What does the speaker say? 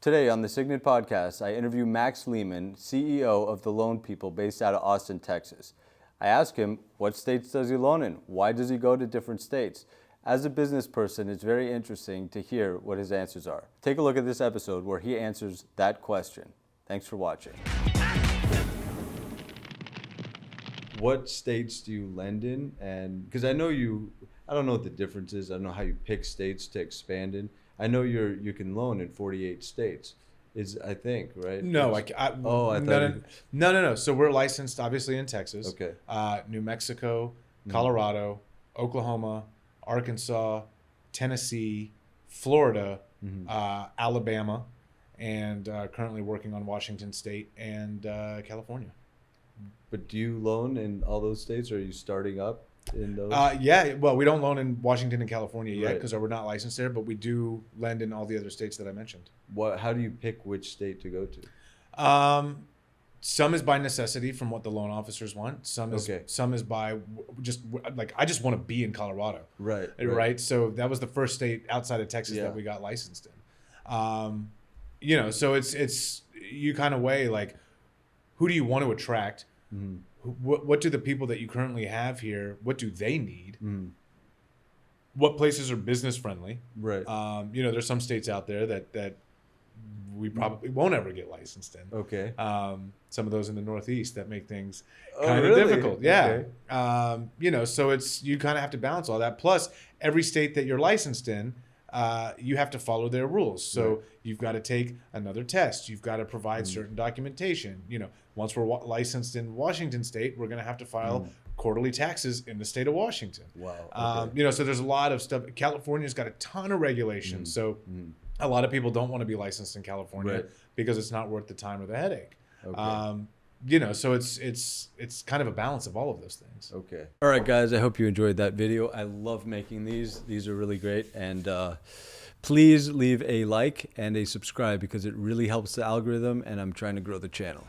Today on the Signet podcast, I interview Max Lehman, CEO of the Loan People based out of Austin, Texas. I ask him, what states does he loan in? Why does he go to different states? As a business person, it's very interesting to hear what his answers are. Take a look at this episode where he answers that question. Thanks for watching. What states do you lend in? And because I don't know what the difference is. I don't know how you pick states to expand in. I know you can loan in 48 states, I think, right? No, no. So we're licensed, obviously, in Texas, Okay. New Mexico, Colorado, Oklahoma, Arkansas, Tennessee, Florida, Alabama, and currently working on Washington State and California. But do you loan in all those states, or are you starting up in those? Yeah, well, we don't loan in Washington and California yet Right. because we're not licensed there, but we do lend in all the other states that I mentioned. How do you pick which state to go to? Some is by necessity from what the loan officers want. Some is by just like, I just want to be in Colorado. Right. So that was the first state outside of Texas that we got licensed in. So it's you kind of weigh, like, who do you want to attract? What do the people that you currently have here, what do they need? What places are business friendly? Right. There's some states out there that we probably won't ever get licensed in. Okay. Some of those in the Northeast that make things kind of difficult. Yeah. Okay. So you kind of have to balance all that. Plus, every state that you're licensed in, you have to follow their rules. So you've got to take another test. You've got to provide certain documentation. Once we're licensed in Washington State, we're going to have to file quarterly taxes in the state of Washington. Wow. Okay. So there's a lot of stuff. California's got a ton of regulations. So a lot of people don't want to be licensed in California because it's not worth the time or the headache. Okay. So it's kind of a balance of all of those things. Okay. All right, guys. I hope you enjoyed that video. I love making these. These are really great. And please leave a like and a subscribe because it really helps the algorithm, and I'm trying to grow the channel.